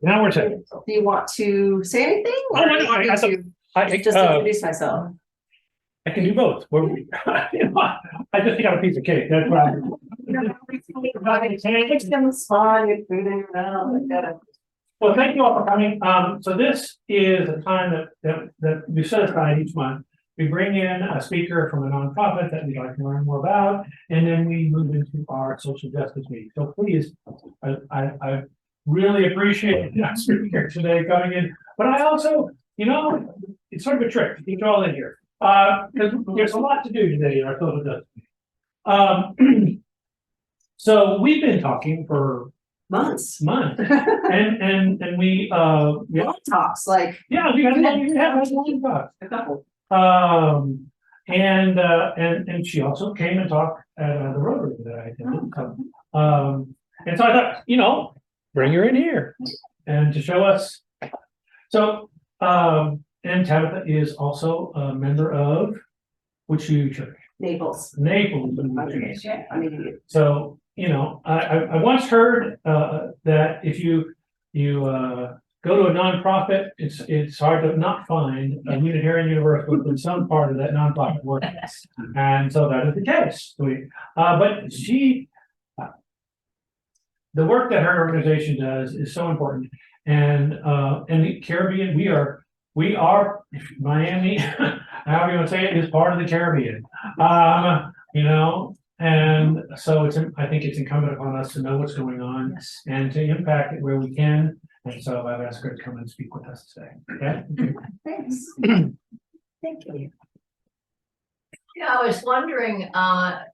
Now we're saying. Do you want to say anything? Oh, no, I Just introduce myself. I can do both. You know, I just got a piece of cake. That's what I'm. Well, thank you all for coming. So this is a time that we set aside each month. We bring in a speaker from a nonprofit that we'd like to learn more about, and then we move into our social justice meeting. So please, I really appreciate our speaker today coming in, but I also, you know, it's sort of a trick to keep you all in here. Because there's a lot to do today in our social justice meeting. So we've been talking for months, and we long talks, like we had long talks. a couple. And she also came and talked at the Rotary that I attended. And so I thought, you know, bring her in here and to show us. So and Tabitha is also a member of which church? Naples. So, you know, I once heard that if you go to a nonprofit, it's hard to not find a Unitarian Universalist in some part of that nonprofit work. And so that is the case. But the work that her organization does is so important. And in the Caribbean, we are Miami, however you want to say it, is part of the Caribbean. You know, and so I think it's incumbent upon us to know what's going on and to impact it where we can. And so I've asked her to come and speak with us today. Okay. Thanks. Thank you. Yeah, I was wondering, a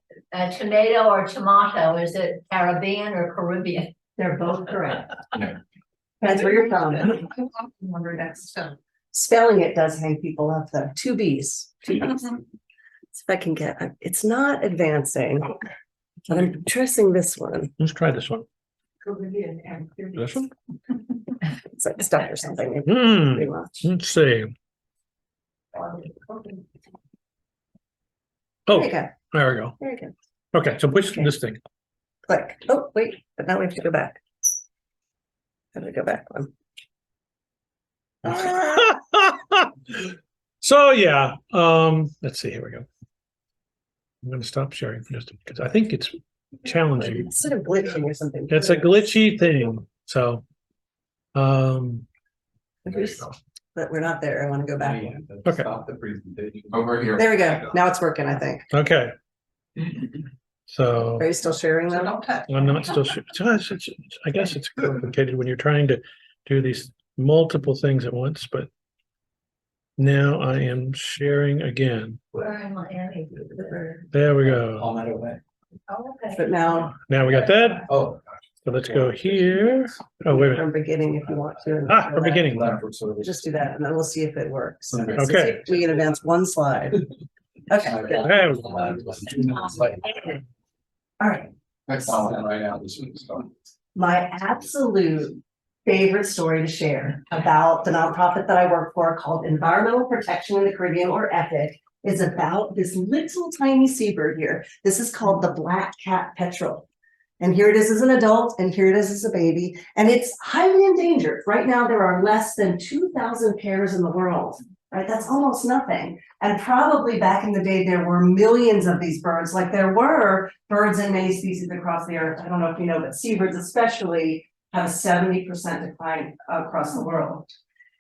tomato or tomato, is it Caribbean or Caribbean? They're both correct. Depends where you're from. I wonder that's Spelling it does hang people up though. Two B's. If I can get, it's not advancing, but I'm tracing this one. Let's try this one. Caribbean and This one? It's like stuff or something. Hmm. Pretty much. Let's see. There Oh, you go. there we go. There you go. Okay, so push this thing. Click. Oh, wait, but now we have to go back. How do we go back one? So yeah, let's see. Here we go. I'm going to stop sharing for just because I think it's challenging. It's sort of glitching or something. It's a glitchy thing. So, there you go. But we're not there. I want to go back. Okay. Stop the presentation. Over here. There we go. Now it's working, I think. Okay. So Are you still sharing them? I'm not still sure. I guess it's complicated when you're trying to do these multiple things at once, but now I am sharing again. We're in Miami. There we go. All that away. Oh, okay. But now Now we got that. Oh. So let's go here. Oh, wait a minute. from beginning if you want to. Ah, from beginning. Just do that and then we'll see if it works. Okay. So see if we can advance one slide. Okay, good. There we go. All right. Next one right now. This one's done. My absolute favorite story to share about the nonprofit that I work for called Environmental Protection in the Caribbean, or EPIC, is about this little tiny seabird here. This is called the black cap petrel. And here it is as an adult, and here it is as a baby, and it's highly endangered. Right now, there are less than 2,000 pairs in the world, right? That's almost nothing. And probably back in the day, there were millions of these birds, like there were birds in many species across the earth. I don't know if you know, but seabirds especially have a 70% decline across the world.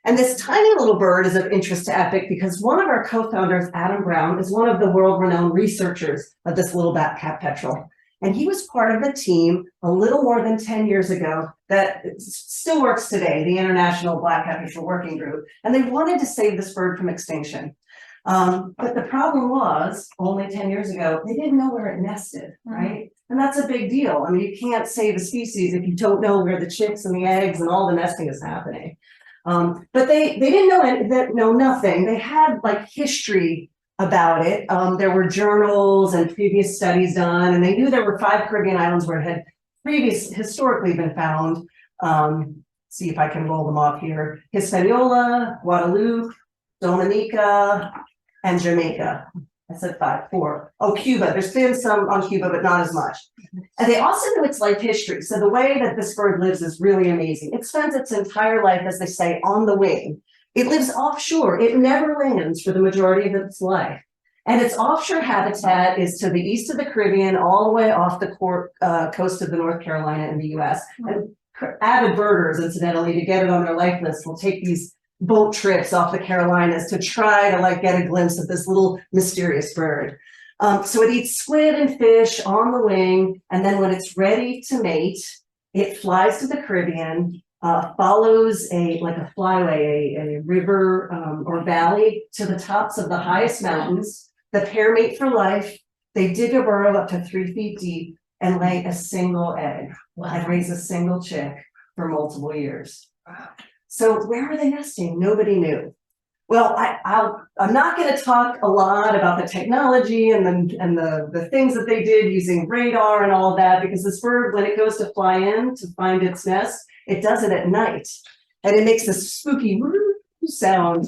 And this tiny little bird is of interest to EPIC because one of our co-founders, Adam Brown, is one of the world-renowned researchers of this little black-cap petrel. And he was part of the team a little more than 10 years ago that still works today, the International Black-Cap Petrel Working Group. And they wanted to save this bird from extinction. But the problem was, only 10 years ago, they didn't know where it nested, right? And that's a big deal. I mean, you can't save a species if you don't know where the chicks and the eggs and all the nesting is happening. But they didn't know nothing. They had like history about it. There were journals and previous studies done, and they knew there were 5 Caribbean islands where it had historically been found. See if I can roll them off here. Hispaniola, Guadeloupe, Dominica, and Jamaica. I said 5, 4. Oh, Cuba. There's been some on Cuba, but not as much. And they also know its life history. So the way that this bird lives is really amazing. It spends its entire life, as they say, on the wing. It lives offshore. It never lands for the majority of its life. And its offshore habitat is to the east of the Caribbean, all the way off the coast of the North Carolina in the US. And avid birders, incidentally, to get it on their life list, will take these boat trips off the Carolinas to try to like get a glimpse of this little mysterious bird. So it eats squid and fish on the wing, and then when it's ready to mate, it flies to the Caribbean, follows like a flyway, a river or valley to the tops of the highest mountains. The pair mate for life. They dig a burrow up to 3 feet deep and lay a single egg and raise a single chick for multiple years. So where were they nesting? Nobody knew. Well, I'm not going to talk a lot about the technology and the things that they did using radar and all of that, because this bird, when it goes to fly in to find its nest, it does it at night, and it makes this spooky sound.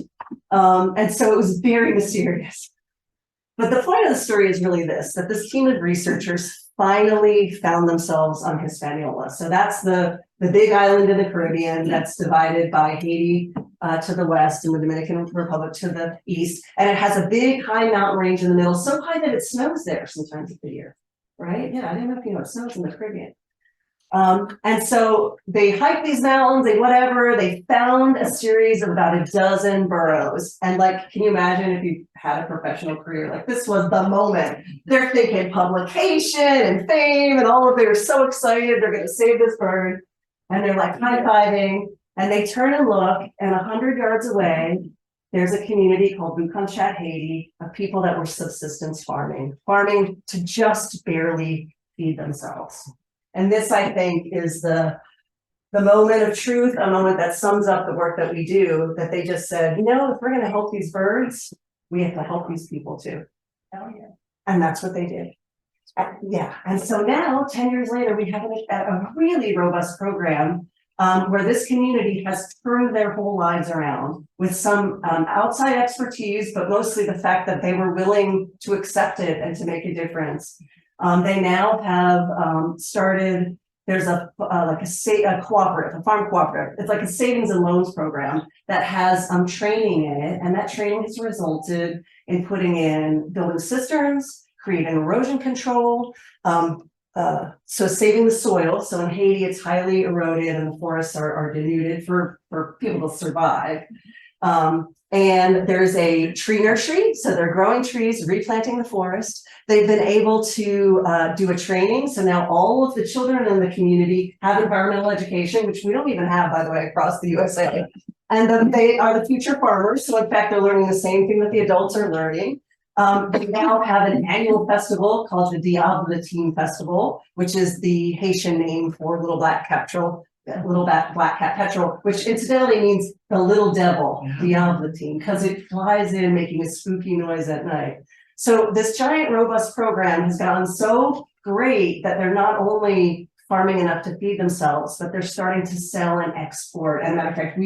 And so it was very mysterious. But the point of the story is really this, that this team of researchers finally found themselves on Hispaniola. So that's the big island in the Caribbean that's divided by Haiti to the west and the Dominican Republic to the east. And it has a big high mountain range in the middle, so high that it snows there sometimes of the year, right? Yeah, I didn't know if you know, it snows in the Caribbean. And so they hiked these mountains, they found a series of about a dozen burrows. And like, can you imagine if you had a professional career, like this was the moment. They're thinking publication and fame and all of, they were so excited, they're gonna save this bird. And they're like high-fiving, and they turn and look, and 100 yards away, there's a community called Bukanchat, Haiti, of people that were subsistence farming to just barely feed themselves. And this, I think, is the moment of truth, a moment that sums up the work that we do, that they just said, you know, if we're going to help these birds, we have to help these people too. Oh, yeah. And that's what they did. Yeah. And so now, 10 years later, we have a really robust program where this community has turned their whole lives around with some outside expertise, but mostly the fact that they were willing to accept it and to make a difference. They now have started, there's a cooperative, a farm cooperative. It's like a savings and loans program that has training in it. And that training has resulted in building cisterns, creating erosion control, so saving the soil. So in Haiti, it's highly eroded and the forests are denuded for people to survive. And there's a tree nursery, so they're growing trees, replanting the forest. They've been able to do a training, so now all of the children in the community have environmental education, which we don't even have, by the way, across the USA. And they are the future farmers, so in fact, they're learning the same thing that the adults are learning. They now have an annual festival called the Diable Team Festival, which is the Haitian name for little black petrel, which incidentally means the little devil, Diable Team, because it flies in making a spooky noise at night. So this giant robust program has gotten so great that they're not only farming enough to feed themselves, but they're starting to sell and export. And matter of fact,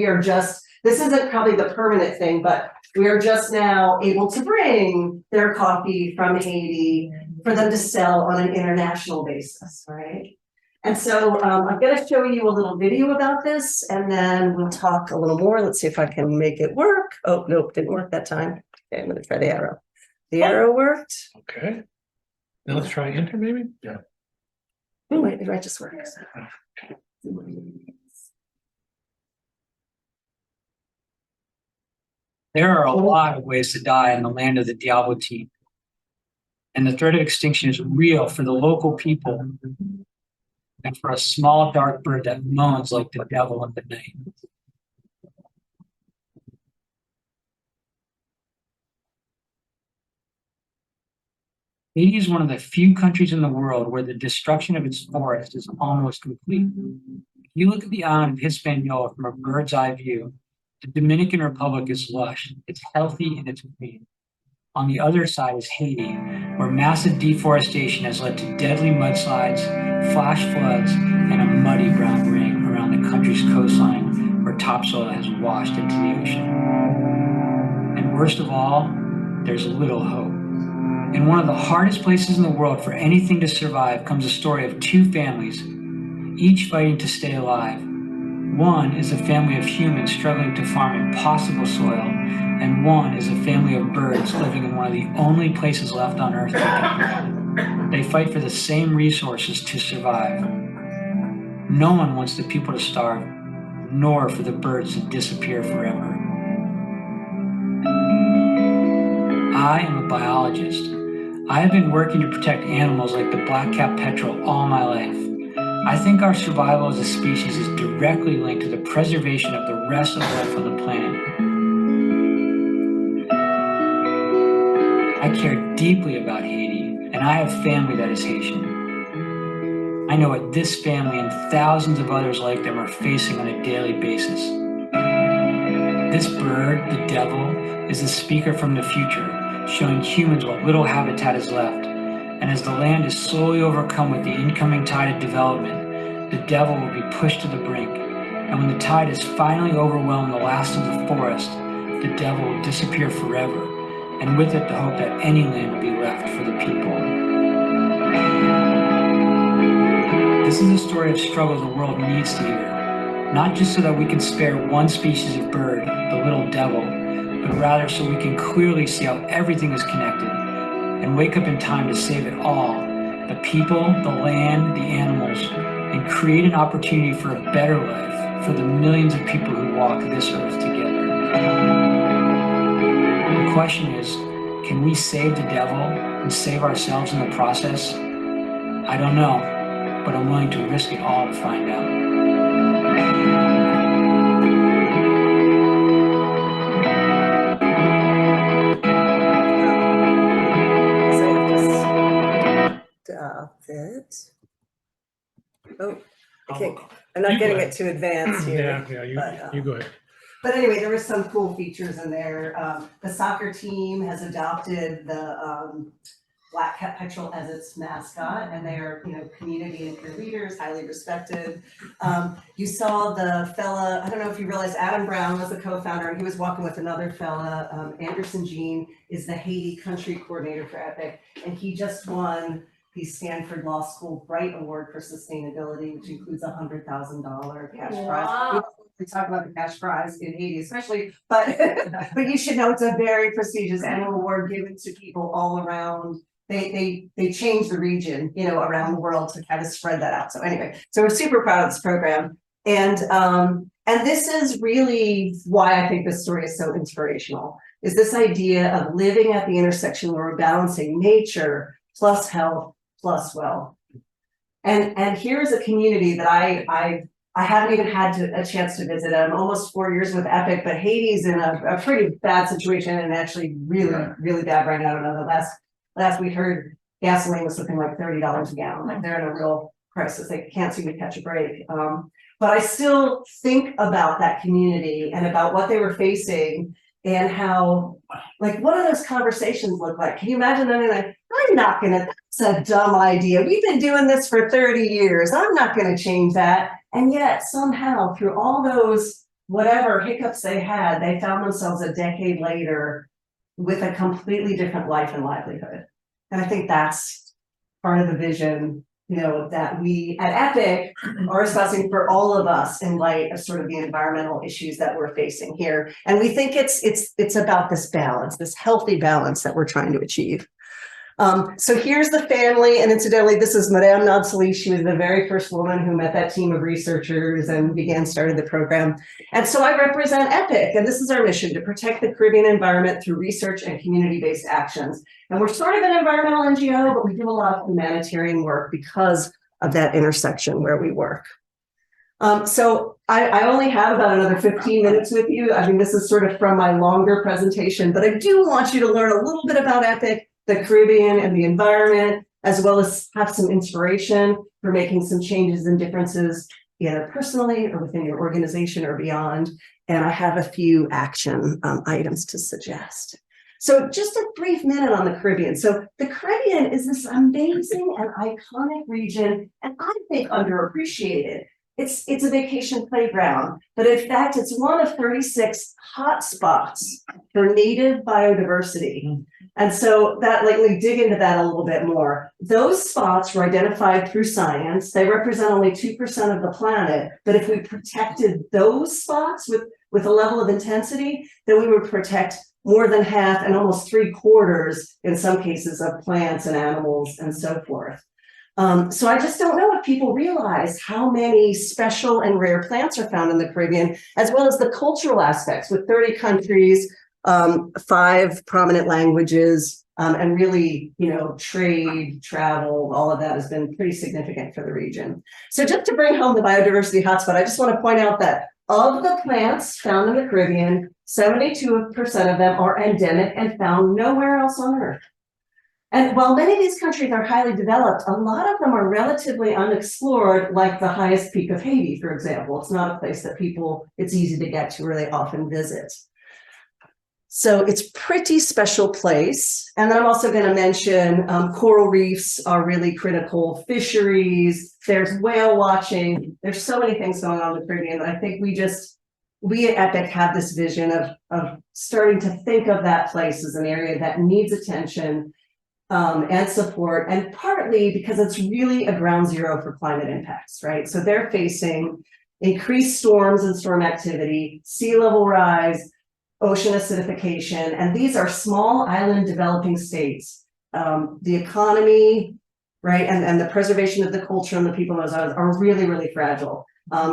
this isn't probably the permanent thing, but we are just now able to bring their coffee from Haiti for them to sell on an international basis, right? And so I'm going to show you a little video about this, and then we'll talk a little more. Let's see if I can make it work. Oh, nope, didn't work that time. Okay, I'm going to try the arrow. The arrow worked. Okay. Now let's try enter, maybe? Yeah. Oh, wait, it just worked. There are a lot of ways to die in the land of the Diable team. And the threat of extinction is real for the local people and for a small dark bird that moans like the devil in the night. Haiti is one of the few countries in the world where the destruction of its forest is almost complete. If you look at the island of Hispaniola from a bird's eye view, the Dominican Republic is lush, it's healthy, and it's green. On the other side is Haiti, where massive deforestation has led to deadly mudslides, flash floods, and a muddy brown ring around the country's coastline where topsoil has washed into the ocean. And worst of all, there's little hope. In one of the hardest places in the world for anything to survive comes a story of two families, each fighting to stay alive. One is a family of humans struggling to farm impossible soil, and one is a family of birds living in one of the only places left on Earth they can. They fight for the same resources to survive. No one wants the people to starve, nor for the birds to disappear forever. I am a biologist. I have been working to protect animals like the black-capped petrel all my life. I think our survival as a species is directly linked to the preservation of the rest of life on the planet. I care deeply about Haiti, and I have family that is Haitian. I know what this family and thousands of others like them are facing on a daily basis. This bird, the devil, is the speaker from the future, showing humans what little habitat is left. And as the land is slowly overcome with the incoming tide of development, the devil will be pushed to the brink. And when the tide has finally overwhelmed the last of the forest, the devil will disappear forever, and with it the hope that any land will be left for the people. This is a story of struggle the world needs to hear, not just so that we can spare one species of bird, the little devil, but rather so we can clearly see how everything is connected and wake up in time to save it all, the people, the land, the animals, and create an opportunity for a better life for the millions of people who walk this earth together. The question is, can we save the devil and save ourselves in the process? I don't know, but I'm willing to risk it all to find out. It. Oh, okay. I'm not getting it too advanced here. Yeah, you go ahead. But anyway, there were some cool features in there. The soccer team has adopted the black-capped petrel as its mascot, and they are, community and peer leaders, highly respected. You saw the fella, I don't know if you realize, Adam Brown was the co-founder, and he was walking with another fella. Anderson Jean is the Haiti country coordinator for EPIC, and he just won the Stanford Law School Bright Award for Sustainability, which includes $100,000 cash prize. Wow. We talk about the cash prize in Haiti especially, but you should know it's a very prestigious annual award given to people all around. They change the region, around the world to kind of spread that out. So anyway, so we're super proud of this program. And this is really why I think this story is so inspirational, is this idea of living at the intersection where we're balancing nature plus health plus wealth. And here's a community that I haven't even had a chance to visit. I'm almost 4 years with EPIC, but Haiti's in a pretty bad situation, and actually really bad right now. I don't know, last we heard gasoline was something like $30 a gallon. Like they're in a real crisis. They can't seem to catch a break. But I still think about that community and about what they were facing and how, like, what do those conversations look like? Can you imagine them like, I'm not gonna, that's a dumb idea. We've been doing this for 30 years. I'm not gonna change that. And yet somehow through all those whatever hiccups they had, they found themselves a decade later with a completely different life and livelihood. And I think that's part of the vision, that we at EPIC are espousing for all of us in light of sort of the environmental issues that we're facing here. And we think it's about this balance, this healthy balance that we're trying to achieve. So here's the family, and incidentally, this is Madame Nadsali. She was the very first woman who met that team of researchers and started the program. And so I represent EPIC, and this is our mission: to protect the Caribbean environment through research and community-based actions. And we're sort of an environmental NGO, but we do a lot of humanitarian work because of that intersection where we work. So I only have about another 15 minutes with you. I mean, this is sort of from my longer presentation, but I do want you to learn a little bit about EPIC, the Caribbean and the environment, as well as have some inspiration for making some changes and differences, either personally or within your organization or beyond. And I have a few action items to suggest. So just a brief minute on the Caribbean. So the Caribbean is this amazing and iconic region, and I think underappreciated. It's a vacation playground, but in fact, it's one of 36 hotspots for native biodiversity. And so that, like, we dig into that a little bit more. Those spots were identified through science. They represent only 2% of the planet. But if we protected those spots with a level of intensity, then we would protect more than half and almost 3/4 in some cases of plants and animals and so forth. So I just don't know if people realize how many special and rare plants are found in the Caribbean, as well as the cultural aspects with 30 countries, 5 prominent languages, and really, trade, travel, all of that has been pretty significant for the region. So just to bring home the biodiversity hotspot, I just want to point out that of the plants found in the Caribbean, 72% of them are endemic and found nowhere else on Earth. And while many of these countries are highly developed, a lot of them are relatively unexplored, like the highest peak of Haiti, for example. It's not a place that it's easy to get to or they often visit. So it's a pretty special place. And then I'm also going to mention coral reefs are really critical, fisheries, there's whale watching. There's so many things going on in the Caribbean that I think we at EPIC have this vision of starting to think of that place as an area that needs attention and support, and partly because it's really a ground zero for climate impacts, right? So they're facing increased storms and storm activity, sea level rise, ocean acidification, and these are small island developing states. The economy, right, and the preservation of the culture and the people in those islands are really, really fragile.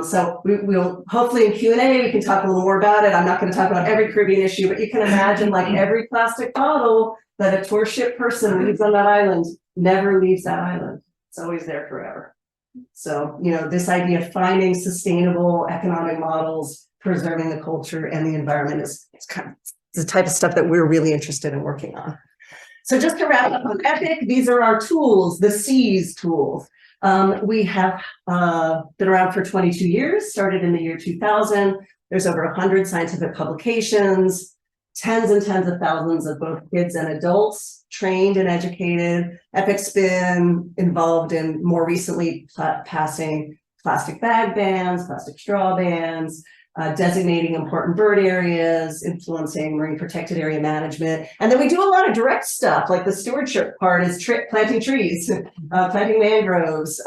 So we'll hopefully in Q&A we can talk a little more about it. I'm not going to talk about every Caribbean issue, but you can imagine like every plastic bottle that a tour ship person leaves on that island never leaves that island. It's always there forever. So, this idea of finding sustainable economic models, preserving the culture and the environment is kind of the type of stuff that we're really interested in working on. So just to wrap up on EPIC, these are our tools, the SEAS tools. We have been around for 22 years, started in the year 2000. There's over 100 scientific publications, tens and tens of thousands of both kids and adults trained and educated. EPIC's been involved in more recently passing plastic bag bans, plastic straw bans, designating important bird areas, influencing marine protected area management. And then we do a lot of direct stuff, like the stewardship part is planting trees, planting mangroves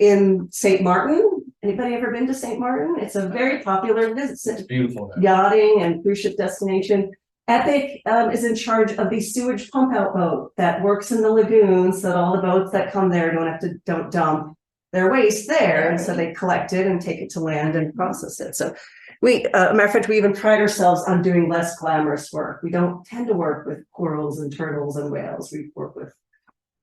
in St. Martin. Anybody ever been to St. Martin? It's a very popular visit. It's beautiful. Yachting and cruise ship destination. EPIC is in charge of the sewage pump out boat that works in the lagoons so that all the boats that come there don't dump their waste there. And so they collect it and take it to land and process it. So matter of fact, we even pride ourselves on doing less glamorous work. We don't tend to work with corals and turtles and whales. We work with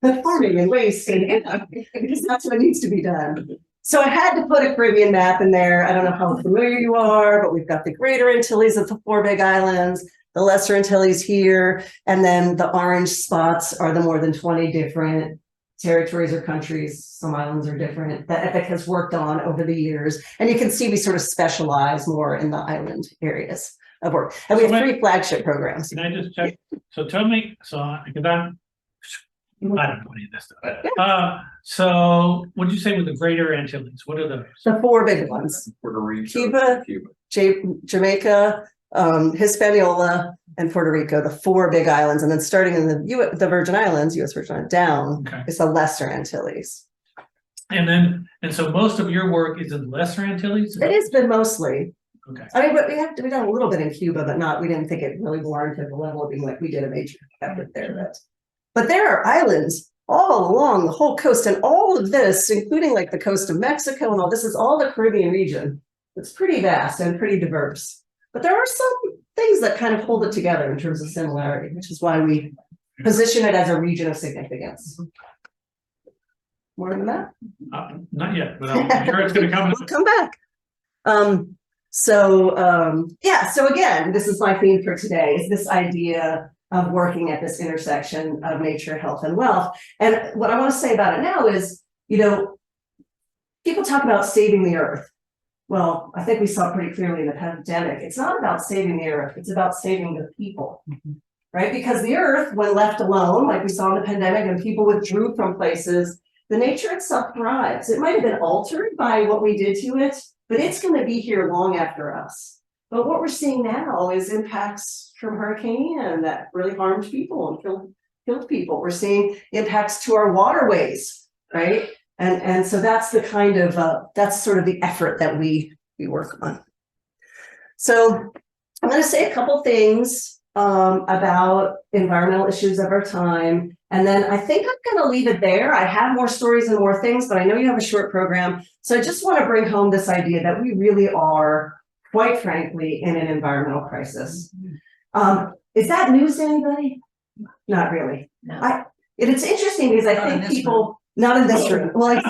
the farming and waste because that's what needs to be done. So I had to put a Caribbean map in there. I don't know how familiar you are, but we've got the Greater Antilles of the 4 big islands, the Lesser Antilles here, and then the orange spots are the more than 20 different territories or countries. Some islands are different that EPIC has worked on over the years. And you can see we sort of specialize more in the island areas of work. And we have 3 flagship programs. Can I just check? So tell me, because I don't know any of this stuff. So what did you say with the Greater Antilles? What are those? The 4 big ones: Puerto Rico, Cuba, Jamaica, Hispaniola, and Puerto Rico, the 4 big islands. And then starting in the Virgin Islands, US Virgin Islands, down, is the Lesser Antilles. And so most of your work is in the Lesser Antilles? It has been mostly. Okay. I mean, but we done a little bit in Cuba, but we didn't think it really warranted the level of being like we did a major effort there. But there are islands all along the whole coast, and all of this, including like the coast of Mexico and all this, is all the Caribbean region. It's pretty vast and pretty diverse. But there are some things that kind of hold it together in terms of similarity, which is why we position it as a region of significance. More than that? Not yet, but I'm sure it's going to come. We'll come back. So again, this is my theme for today, is this idea of working at this intersection of nature, health, and wealth. And what I want to say about it now is, people talk about saving the earth. Well, I think we saw pretty clearly in the pandemic, it's not about saving the earth, it's about saving the people, right? Because the earth, when left alone, like we saw in the pandemic, and people withdrew from places, the nature itself thrives. It might have been altered by what we did to it, but it's going to be here long after us. But what we're seeing now is impacts from Hurricane Ian that really harmed people and killed killed people. We're seeing impacts to our waterways, right? And so that's the kind of, that's sort of the effort that we work on. So I'm going to say a couple things about environmental issues of our time. And then I think I'm going to leave it there. I have more stories and more things, but I know you have a short program. So I just want to bring home this idea that we really are, quite frankly, in an environmental crisis. Is that news to anybody? Not really. No. It's interesting because I think people, not in this room. Well,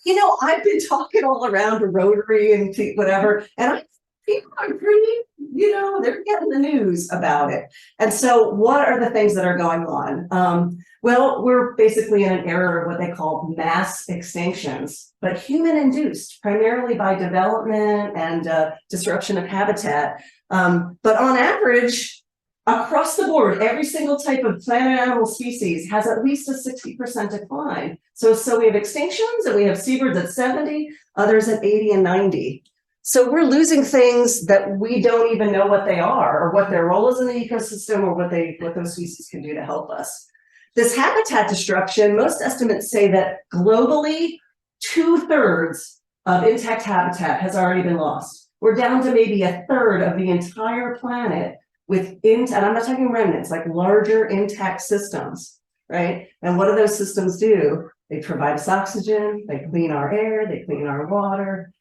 you know, I've been talking all around a Rotary and whatever, and people are pretty, you know, they're getting the news about it. And so what are the things that are going on? Well, we're basically in an era of what they call mass extinctions, but human induced, primarily by development and disruption of habitat. But on average, across the board, every single type of plant and animal species has at least a 60% decline. So we have extinctions and we have seabirds at 70, others at 80 and 90. So we're losing things that we don't even know what they are or what their role is in the ecosystem or what those species can do to help us. This habitat destruction, most estimates say that globally, 2/3 of intact habitat has already been lost. We're down to maybe 1/3 of the entire planet and I'm not talking remnants, like larger intact systems, right? And what do those systems do? They provide us oxygen, they clean our air, they clean our water.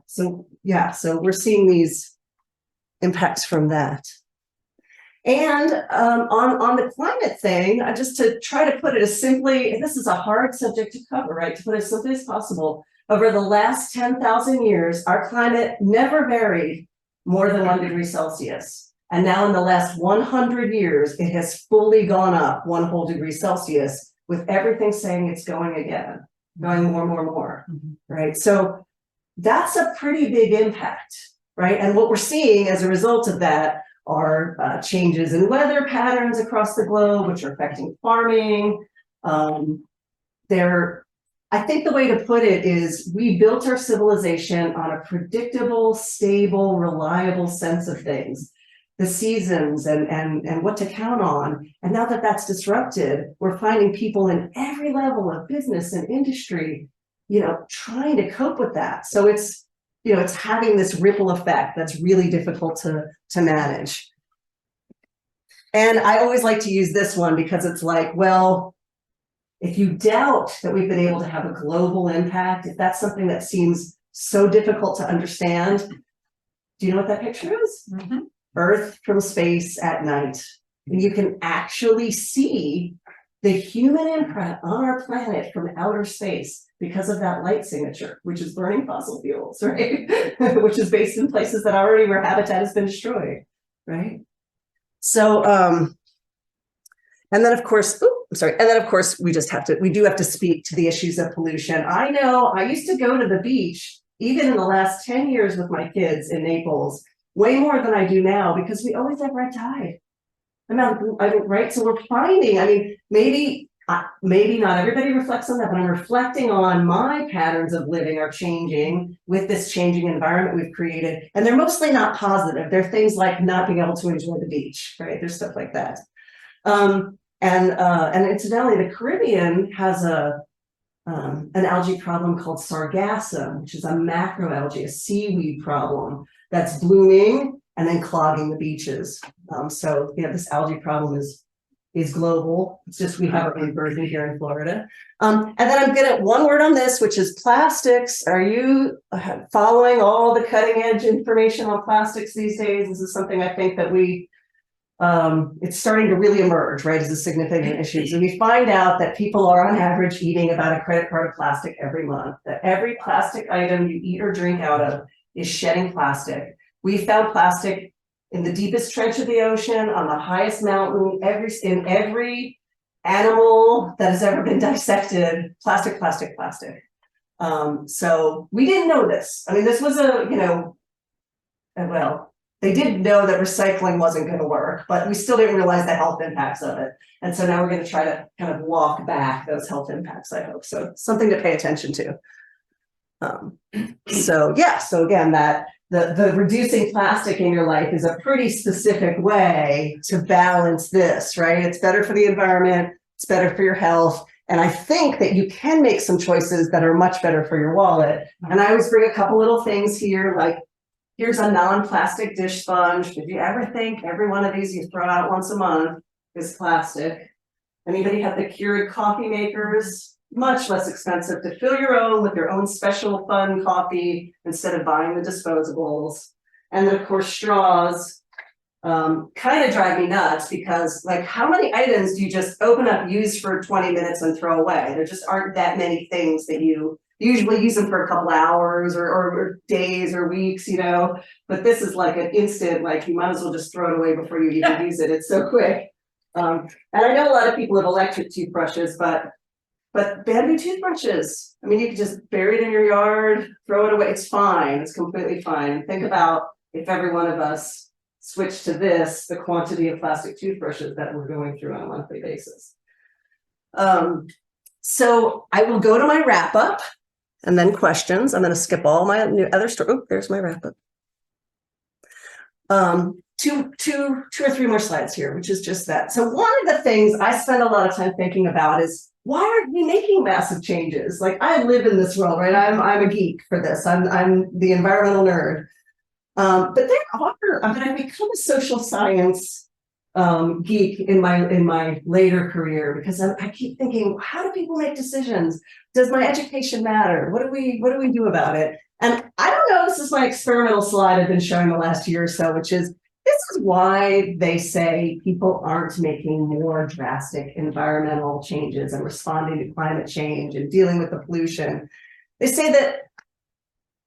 So we're seeing these impacts from that. And on the climate thing, just to try to put it as simply, this is a hard subject to cover, right? To put it as simply as possible, over the last 10,000 years, our climate never varied more than 1 degree Celsius. And now in the last 100 years, it has fully gone up 1 whole degree Celsius, with everything saying it's going again, going more, right? So that's a pretty big impact, right? And what we're seeing as a result of that are changes in weather patterns across the globe, which are affecting farming. I think the way to put it is we built our civilization on a predictable, stable, reliable sense of things, the seasons and what to count on. And now that that's disrupted, we're finding people in every level of business and industry, you know, trying to cope with that. So it's, you know, it's having this ripple effect that's really difficult to manage. And I always like to use this one because it's like, well, if you doubt that we've been able to have a global impact, if that's something that seems so difficult to understand, do you know what that picture is? Mm-hmm. Earth from space at night. And you can actually see the human imprint on our planet from outer space because of that light signature, which is burning fossil fuels, right? Which is based in places that already where habitat has been destroyed, right? So, and then of course, we do have to speak to the issues of pollution. I know I used to go to the beach, even in the last 10 years with my kids in Naples, way more than I do now because we always have red tide. Right? So we're finding, I mean, maybe not everybody reflects on that, but I'm reflecting on my patterns of living are changing with this changing environment we've created. And they're mostly not positive. They're things like not being able to enjoy the beach, right? There's stuff like that. And incidentally, the Caribbean has an algae problem called sargassum, which is a macroalgae, a seaweed problem that's blooming and then clogging the beaches. So, you know, this algae problem is global. It's just we have our own version here in Florida. And then I'm gonna one word on this, which is plastics. Are you following all the cutting edge information on plastics these days? This is something I think that it's starting to really emerge, right, as a significant issue. So we find out that people are on average eating about a credit card of plastic every month, that every plastic item you eat or drink out of is shedding plastic. We found plastic in the deepest trench of the ocean, on the highest mountain, in every animal that has ever been dissected, plastic. So we didn't know this. I mean, this was they did know that recycling wasn't going to work, but we still didn't realize the health impacts of it. And so now we're going to try to kind of walk back those health impacts, I hope. So something to pay attention to. So again, that the reducing plastic in your life is a pretty specific way to balance this, right? It's better for the environment, it's better for your health. And I think that you can make some choices that are much better for your wallet. And I always bring a couple little things here, like here's a non-plastic dish sponge. Did you ever think every one of these you throw out once a month is plastic? Anybody have the Keurig coffee makers? Much less expensive to fill your own with your own special fun coffee instead of buying the disposables. And then of course straws kind of drive me nuts because like how many items do you just open up, use for 20 minutes and throw away? There just aren't that many things that you usually use them for a couple hours or days or weeks, you know, but this is like an instant, like you might as well just throw it away before you even use it. It's so quick. And I know a lot of people have electric toothbrushes, but bamboo toothbrushes, I mean, you can just bury it in your yard, throw it away. It's fine. It's completely fine. Think about if every one of us switched to this, the quantity of plastic toothbrushes that we're going through on a monthly basis. So I will go to my wrap up and then questions. I'm going to skip all my other story. Oh, there's my wrap up. Two or three more slides here, which is just that. So one of the things I spend a lot of time thinking about is why aren't we making massive changes? Like I live in this world, right? I'm a geek for this. I'm the environmental nerd. But there are, I mean, I've become a social science geek in my later career because I keep thinking, how do people make decisions? Does my education matter? What do we do about it? And I don't know, this is my experimental slide I've been showing the last year or so, which is this is why they say people aren't making more drastic environmental changes and responding to climate change and dealing with the pollution. They say that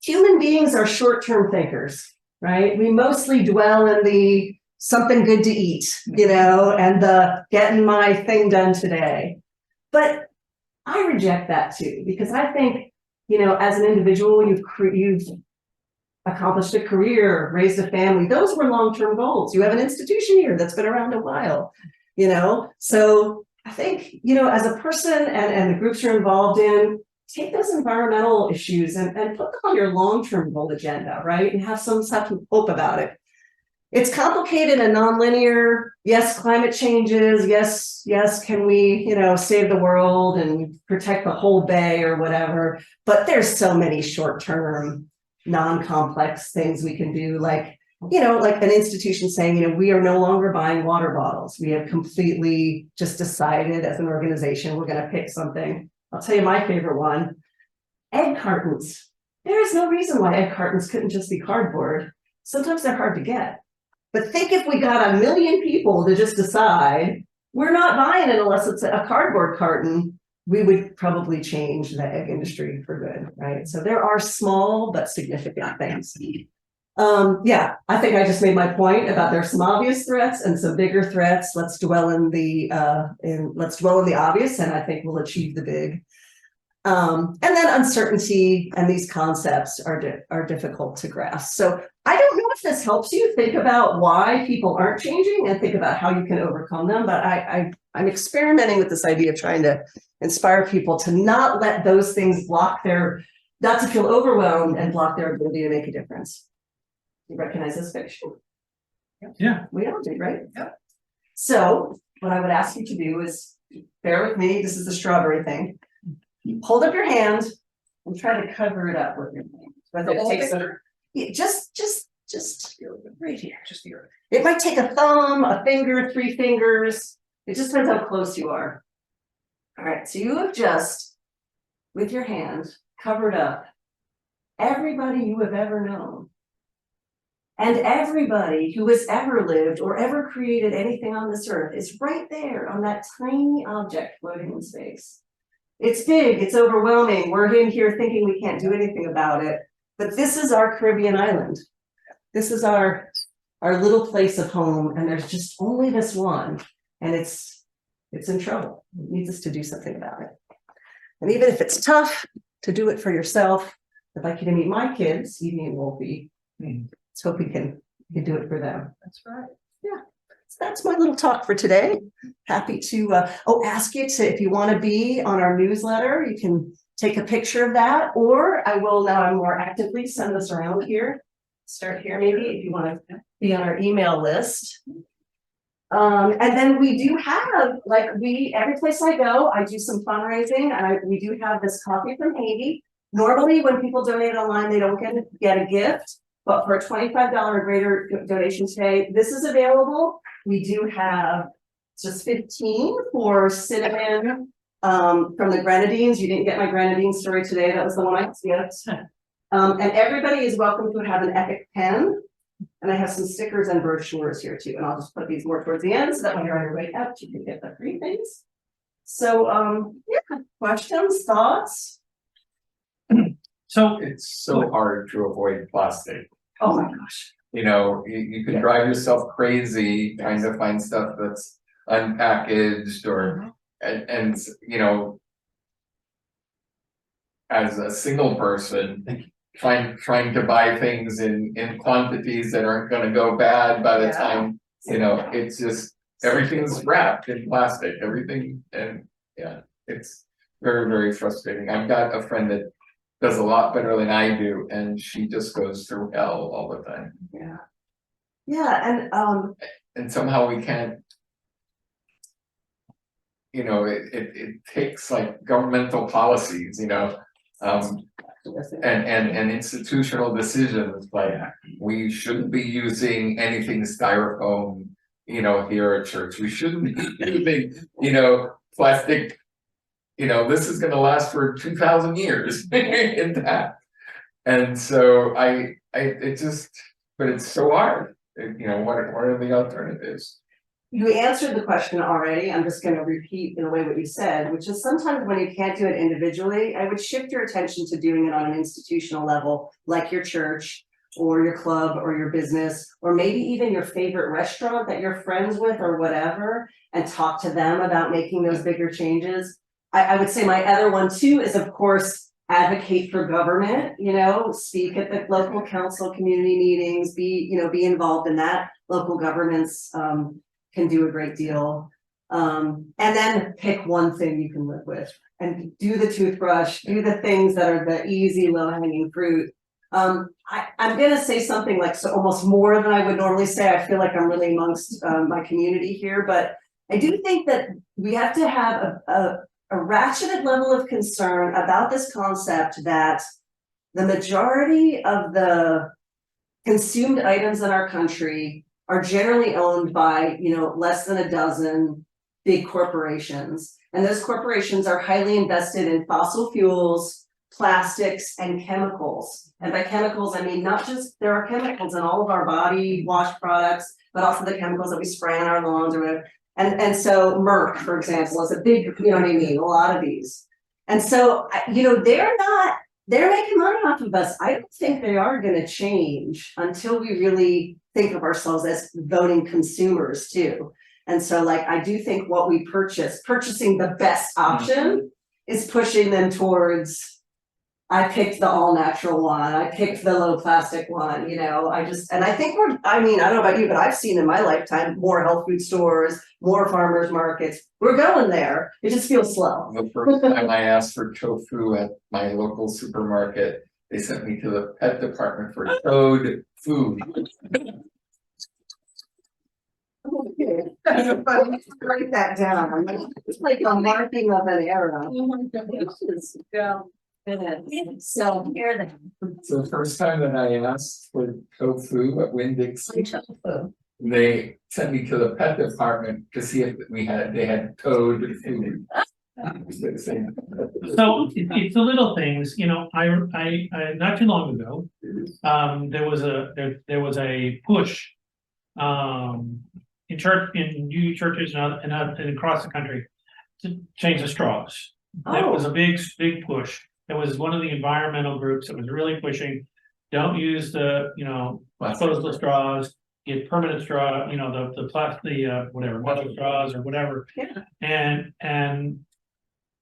human beings are short-term thinkers, right? We mostly dwell in the something good to eat, you know, and the getting my thing done today. But I reject that too, because I think, you know, as an individual, you've accomplished a career, raised a family. Those were long-term goals. You have an institution here that's been around a while, you know? So I think, you know, as a person and the groups you're involved in, take those environmental issues and put them on your long-term goal agenda, right? And have some hope about it. It's complicated and nonlinear. Yes, climate changes. Yes, can we, you know, save the world and protect the whole bay or whatever? But there's so many short-term, non-complex things we can do, like, you know, like an institution saying, you know, we are no longer buying water bottles. We have completely just decided as an organization, we're going to pick something. I'll tell you my favorite one, egg cartons. There is no reason why egg cartons couldn't just be cardboard. Sometimes they're hard to get. But think if we got 1 million people to just decide, we're not buying it unless it's a cardboard carton, we would probably change the egg industry for good, right? So there are small but significant things. Yeah, I think I just made my point about there's some obvious threats and some bigger threats. Let's dwell in the obvious, and I think we'll achieve the big. And then uncertainty and these concepts are difficult to grasp. So I don't know if this helps you think about why people aren't changing and think about how you can overcome them. But I'm experimenting with this idea of trying to inspire people to not let those things block not to feel overwhelmed and block their ability to make a difference. You recognize this fiction? Yeah. We all do, right? Yeah. So what I would ask you to do is bear with me. This is the strawberry thing. Hold up your hand and try to cover it up with your hand. Whether it takes just right here. Just here. It might take a thumb, a finger, 3 fingers. It just depends how close you are. All right, so you have just, with your hand, covered up everybody you have ever known. And everybody who has ever lived or ever created anything on this earth is right there on that tiny object floating in space. It's big, it's overwhelming. We're in here thinking we can't do anything about it. But this is our Caribbean island. This is our little place of home, and there's just only this one, and it's in trouble. It needs us to do something about it. And even if it's tough to do it for yourself, I'd like you to meet my kids, Evie and Wolfie. Let's hope we can do it for them. That's right. Yeah. So that's my little talk for today. Happy to ask you to, if you want to be on our newsletter, you can take a picture of that, or I will now more actively send this around here. start here maybe, if you want to be on our email list. And then we do have, like, every place I go, I do some fundraising, and we do have this coffee from Haiti. Normally, when people donate online, they don't get a gift, but for a $25 greater donation today, this is available. We do have just 15 for cinnamon, from the grenadines. You didn't get my grenadine story today, that was the one I skipped. And everybody is welcome to have an Epic pen. And I have some stickers and brochures here too, and I'll just put these more towards the end so that when you're on your way out, you can get the free things. So, yeah, questions, thoughts? So, It's so hard to avoid plastic. Oh my gosh. You know, you can drive yourself crazy trying to find stuff that's unpackaged or, and, you know, as a single person, trying to buy things in quantities that aren't gonna go bad by the Yeah. time, you know, it's just, everything's wrapped in plastic, everything, and yeah, it's very, very frustrating. I've got a friend that does a lot better than I do, and she just goes through hell all the time. Yeah. Yeah, And somehow we can't. You know, it takes like governmental policies, you know, and institutional decisions, like we shouldn't be using anything styrofoam, you know, here at church. We shouldn't be using, you know, plastic. You know, this is gonna last for 2,000 years intact. And so it just, but it's so hard. You know, what are the alternatives? you answered the question already. I'm just gonna repeat in a way what you said, which is sometimes when you can't do it individually, I would shift your attention to doing it on an institutional level, like your church or your club or your business, or maybe even your favorite restaurant that you're friends with or whatever, and talk to them about making those bigger changes. I would say my other one too is, of course, advocate for government, you know, speak at the local council, community meetings, be involved in that. Local governments can do a great deal. And then pick one thing you can live with and do the toothbrush, do the things that are the easy, low hanging fruit. I'm gonna say something like so almost more than I would normally say. I feel like I'm really amongst my community here, but I do think that we have to have a ratcheted level of concern about this concept that the majority of the consumed items in our country are generally owned by, you know, less than a dozen big corporations. And those corporations are highly invested in fossil fuels, plastics, and chemicals. And by chemicals, I mean, not just, there are chemicals in all of our body wash products, but also the chemicals that we spray on our lawns or whatever. And so Merck, for example, is a big, you know what I mean, a lot of these. And so, you know, they're making money off of us. I don't think they are gonna change until we really think of ourselves as voting consumers too. And so like, I do think what we purchasing the best option is pushing them towards, I picked the all natural one, I picked the low plastic one, you know, and I think I don't know about you, but I've seen in my lifetime, more health food stores, more farmers markets, we're going there, it just feels slow. The first time I asked for tofu at my local supermarket, they sent me to the pet department for toad food. Okay. Write that down, it's like a marking of an era. So Hear them. So the first time that I asked for tofu at Winn-Dixie, Tofu. they sent me to the pet department to see if they had toad food. so it's the little things, you know, I not too long ago, there was a push, in new churches and across the country to change the straws. It was a big push. It was one of the environmental groups that was really pushing, don't use the, you know, disposable straws, get permanent straw, you know, the plastic, whatever, metal straws or whatever. Yeah. And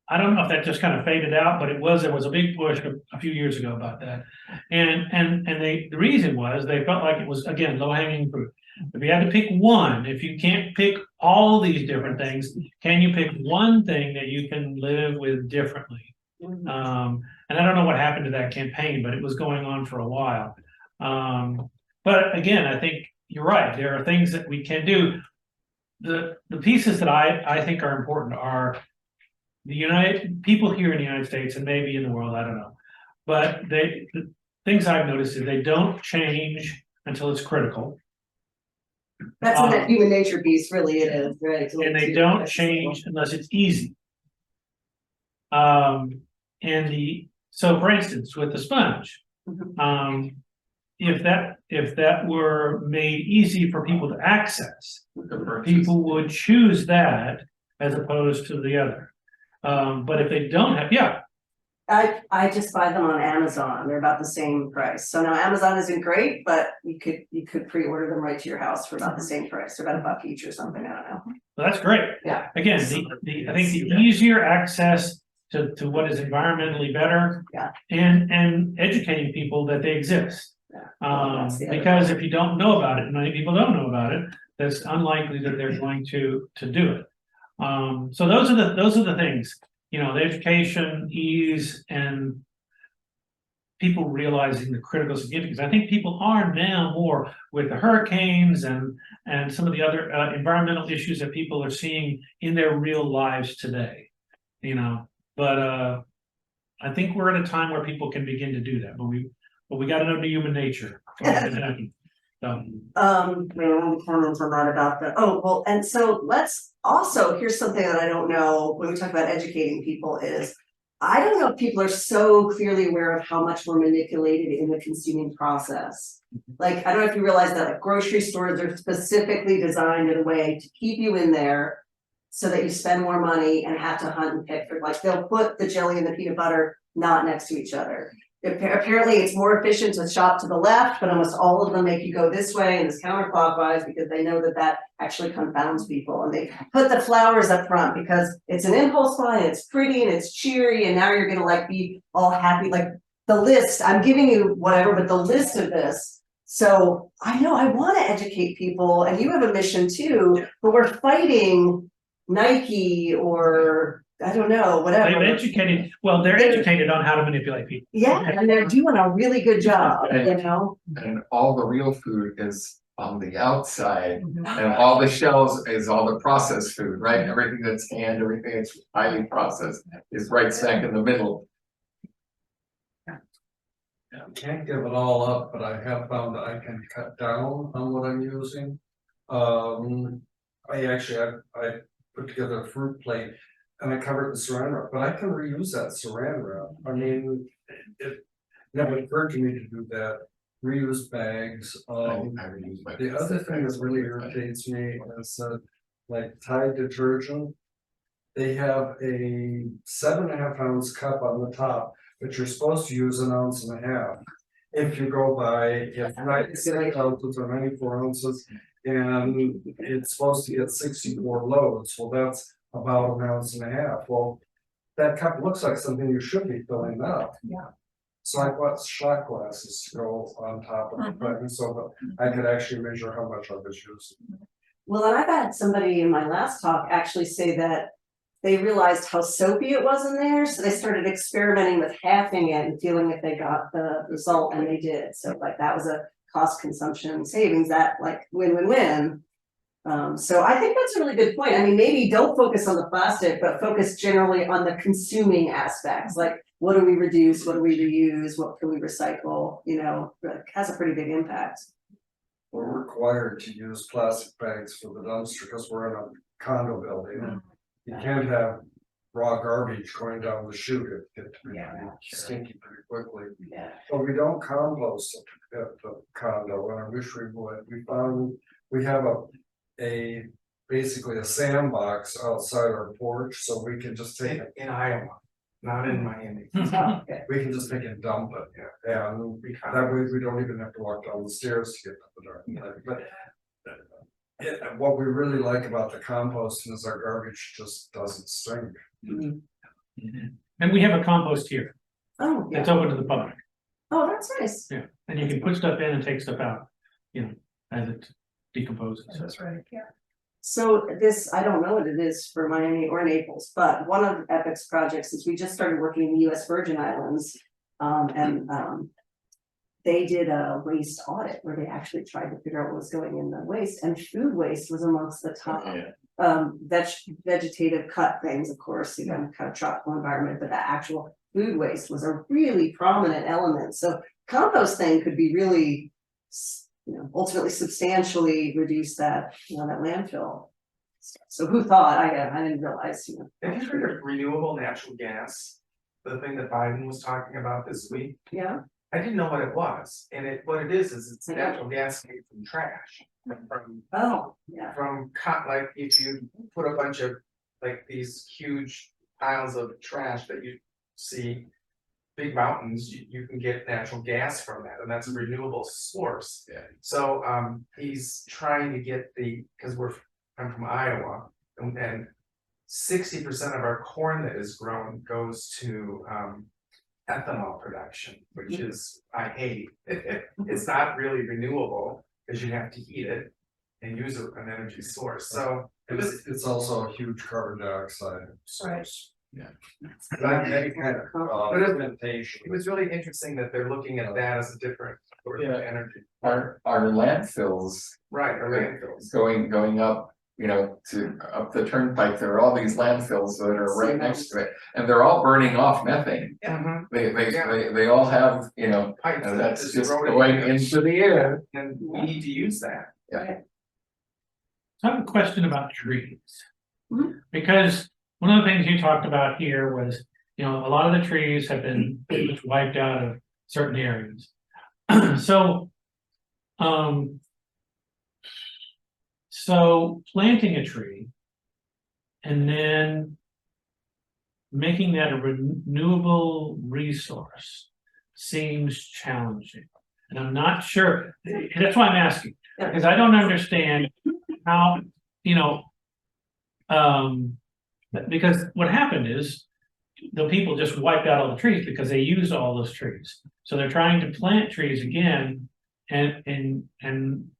I don't know if that just kind of faded out, but there was a big push a few years ago about that. And the reason was they felt like it was, again, low hanging fruit. If you had to pick one, if you can't pick all these different things, can you pick one thing that you can live with differently? And I don't know what happened to that campaign, but it was going on for a while. But again, I think you're right, there are things that we can do. The pieces that I think are important are the people here in the United States and maybe in the world, I don't know. But the things I've noticed is they don't change until it's critical. That's in that human nature piece, really it is, right? And they don't change unless it's easy. So for instance, with the sponge, if that were made easy for people to access, people would choose that as opposed to the other. But if they don't have, yeah. I just buy them on Amazon. They're about the same price. So now Amazon isn't great, but you could pre-order them right to your house for about the same price. They're about $1 each or something. I don't know. Well, that's great. Yeah. Again, I think the easier access to what is environmentally better. Yeah. And educating people that they exist. Yeah. Because if you don't know about it, and many people don't know about it, it's unlikely that they're going to do it. So those are the things, the education, ease, and people realizing the critical significance. I think people are now more with the hurricanes and some of the other environmental issues that people are seeing in their real lives today, but I think we're at a time where people can begin to do that, but we got to know the human nature. So. Comments on that about and so let's also, here's something that I don't know when we talk about educating people is, I don't know if people are so clearly aware of how much we're manipulated in the consuming process. Like, I don't know if you realize that like grocery stores are specifically designed in a way to keep you in there so that you spend more money and have to hunt and pick for, like, they'll put the jelly and the peanut butter not next to each other. Apparently it's more efficient to shop to the left, but almost all of them make you go this way and this counterclockwise because they know that actually confounds people. And they put the flowers up front because it's an impulse buy and it's pretty and it's cheery, and now you're gonna like be all happy. Like the list, I'm giving you whatever, but the list of this. So I know I want to educate people, and you have a mission too, but we're fighting Nike or I don't know, whatever. They're educated on how to manipulate people. Yeah, and they're doing a really good job, And all the real food is on the outside, and all the shells is all the processed food, right? Everything that's canned, everything that's highly processed is right smack in the middle. Can't give it all up, but I have found that I can cut down on what I'm using. I put together a fruit plate and I covered it with saran wrap, but I can reuse that saran wrap. I mean, it never occurred to me to do that. Reuse bags. The other thing that really irritates me is like Tide detergent. They have a 7.5 ounce cup on the top, but you're supposed to use 1.5 ounces. If you go by 96 ounces or 94 ounces, and it's supposed to get 64 loads, well, that's about 1.5 ounces. Well, that cup looks like something you should be filling up. Yeah. So I bought shot glasses to go on top of the button so that I could actually measure how much I was using. Well, and I've had somebody in my last talk actually say that they realized how soapy it was in there, so they started experimenting with halving it and feeling if they got the result, and they did. So like that was a cost consumption savings, that like win-win-win. So I think that's a really good point. I mean, maybe don't focus on the plastic, but focus generally on the consuming aspects. Like, what do we reduce? What do we reuse? What can we recycle? It has a pretty big impact. We're required to use plastic bags for the dumpster because we're in a condo building. You can't have raw garbage going down the chute. It gets stinky pretty quickly. Yeah. But we don't compost at the condo, and I wish we would. We have basically a sandbox outside our porch, so we can just take it in Iowa, not in Miami. Okay. We can just take it and dump it, and that way we don't even have to walk down the stairs to get to the dark. But what we really like about the composting is our garbage just doesn't stink. And we have a compost here. Oh, yeah. It's open to the public. Oh, that's nice. Yeah, and you can put stuff in and take stuff out, as it decomposes. That's right, yeah. So this, I don't know what it is for Miami or Naples, but one of Epic's projects is we just started working in the US Virgin Islands. they did a waste audit where they actually tried to figure out what was going in the waste, and food waste was amongst the top. Vegetative cut things, of course, kind of tropical environment, but the actual food waste was a really prominent element. So compost thing could be really, ultimately substantially reduce that, that landfill. So who thought? I didn't realize, Have you heard of renewable natural gas? The thing that Biden was talking about this week? Yeah. I didn't know what it was, and what it is it's natural gas made from trash. Like if you put a bunch of like these huge piles of trash that you see, big mountains, you can get natural gas from that, and that's a renewable source. Yeah. So he's trying to get because I'm from Iowa, and 60% of our corn that is grown goes to ethanol production, which is, I hate. It's not really renewable because you have to heat it and use an energy source. So It's also a huge carbon dioxide source. That kind of implementation. it was really interesting that they're looking at that as a different sort of energy. Our landfills Right, or landfills. going up, to up the turnpike, there are all these landfills that are right next to it, and they're all burning off methane. They all have, Pipes and that that's is just eroding going into the air. And we need to use that. So I have a question about trees. Mhm. Because one of the things you talked about here was, a lot of the trees have been pretty much wiped out of certain areas. So planting a tree and then making that a renewable resource seems challenging. And I'm not sure, that's why I'm asking, because I don't understand how, because what happened is the people just wiped out all the trees because they used all those trees. So they're trying to plant trees again, and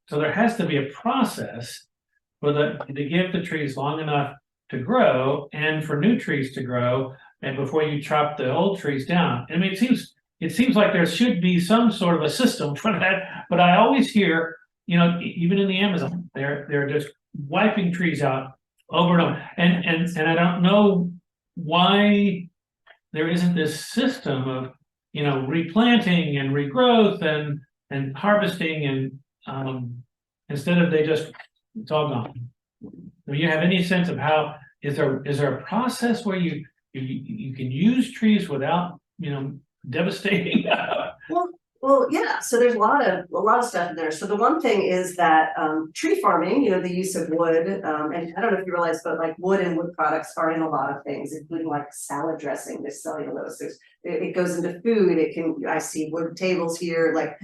so there has to be a process to give the trees long enough to grow and for new trees to grow, and before you chop the old trees down. I mean, it seems like there should be some sort of a system for that, but I always hear, even in the Amazon, they're just wiping trees out over and over. And I don't know why there isn't this system of, replanting and regrowth and harvesting, and instead of it's all gone. Do you have any sense of how, is there a process where you can use trees without, devastating? Well, yeah, so there's a lot of stuff in there. So the one thing is that tree farming, the use of wood, and I don't know if you realize, but like wood and wood products are in a lot of things, including like salad dressing, there's cellulose, it goes into food, I see wood tables here, like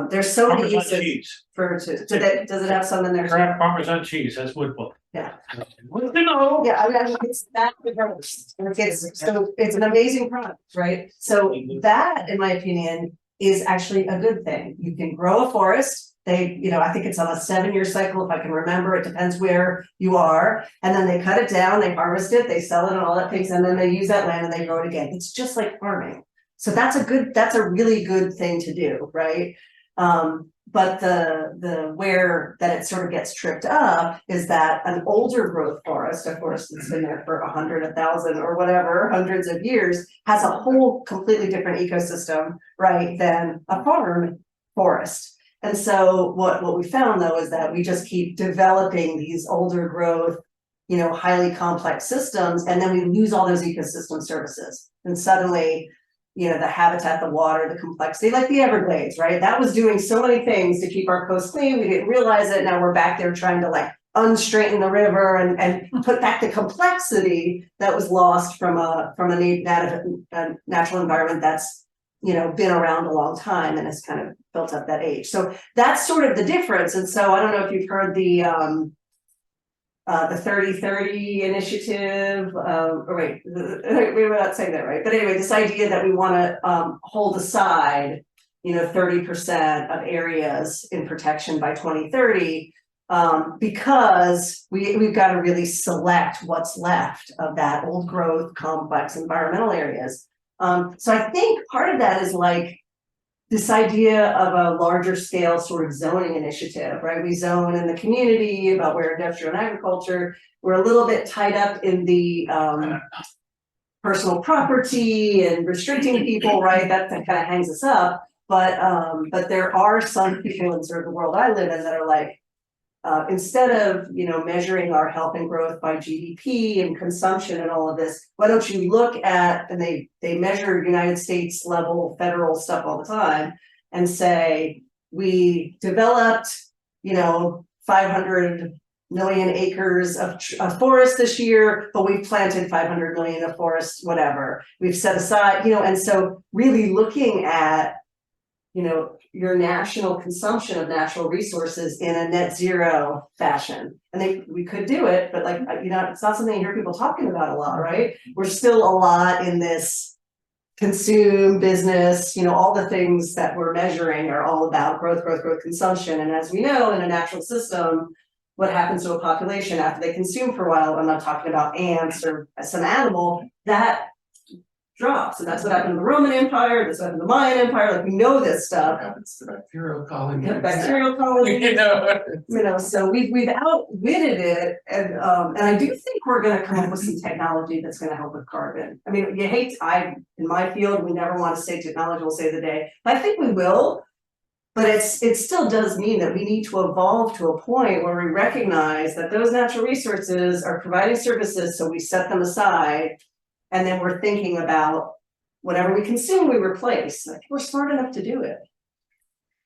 there's so many Parmesan uses cheese. does it have some in there? Kraft Parmesan cheese, that's wood pulp. Yeah. Yeah, I mean, it's that diverse. It's an amazing product, right? So that, in my opinion, is actually a good thing. You can grow a forest. I think it's on a 7-year cycle, if I can remember. It depends where you are. And then they cut it down, they harvest it, they sell it and all that things, and then they use that land and they grow it again. It's just like farming. So that's a really good thing to do, right? But the where that it sort of gets tripped up is that an older growth forest, a forest that's been there for 100, 1,000 or whatever, hundreds of years, has a whole completely different ecosystem, right, than a farm forest. And so what we found though is that we just keep developing these older growth, highly complex systems, and then we lose all those ecosystem services. And suddenly, the habitat, the water, the complexity, like the Everglades, right? That was doing so many things to keep our coast clean. We didn't realize it. Now we're back there trying to like unstraighten the river and put back the complexity that was lost from a natural environment that's, been around a long time and has kind of built up that age. So that's sort of the difference. And so I don't know if you've heard the 30-30 initiative, we were not saying that right, but anyway, this idea that we want to hold aside, 30% of areas in protection by 2030, because we've got to really select what's left of that old growth, complex environmental areas. So I think part of that is like, this idea of a larger scale sort of zoning initiative, right? We zone in the community about where industrial and agriculture, we're a little bit tied up in the personal property and restricting people, right? That kind of hangs us up. But there are some people in sort of the world I live in that are like, instead of, measuring our health and growth by GDP and consumption and all of this, why don't you look at, and they measure United States level federal stuff all the time and say, we developed, 500 million acres of forest this year, but we've planted 500 million of forest, whatever. We've set aside, and so really looking at, your national consumption of natural resources in a net zero fashion. And we could do it, but it's not something you hear people talking about a lot, right? We're still a lot in this consume business, all the things that we're measuring are all about growth, consumption. And as we know, in a natural system, what happens to a population after they consume for a while, I'm not talking about ants or some animal, that drops. And that's what happened in the Roman Empire, that's what happened in the Mayan Empire, we know this stuff. Happens to bacterial colonies. Yeah, bacterial colonies. So we've outwitted it, and I do think we're gonna come up with some technology that's gonna help with carbon. I mean, in my field, we never want to say technology will save the day, but I think we will. But it still does mean that we need to evolve to a point where we recognize that those natural resources are providing services, so we set them aside. And then we're thinking about whatever we consume, we replace. We're smart enough to do it.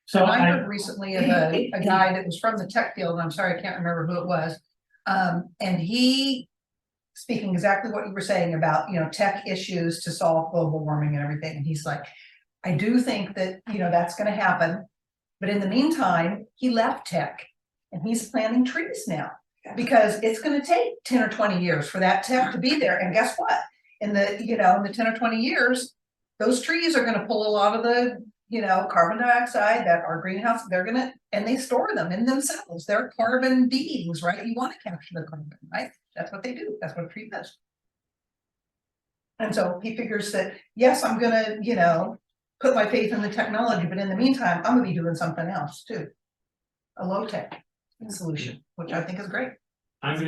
So I heard recently of a guy that was from the tech field, and I'm sorry, I can't remember who it was. And he, speaking exactly what you were saying about, tech issues to solve global warming and everything. And he's like, I do think that, that's gonna happen. But in the meantime, he left tech and he's planting trees now. Because it's gonna take 10 or 20 years for that tech to be there. And guess what? In the 10 or 20 years, those trees are gonna pull a lot of the, carbon dioxide that our greenhouse, and they store them in themselves. They're carbon beings, right? You wanna capture the carbon, right? That's what they do. That's what a tree does. And so he figures that, yes, I'm gonna, put my faith in the technology, but in the meantime, I'm gonna be doing something else too. A low tech solution, which I think is great. I'm gonna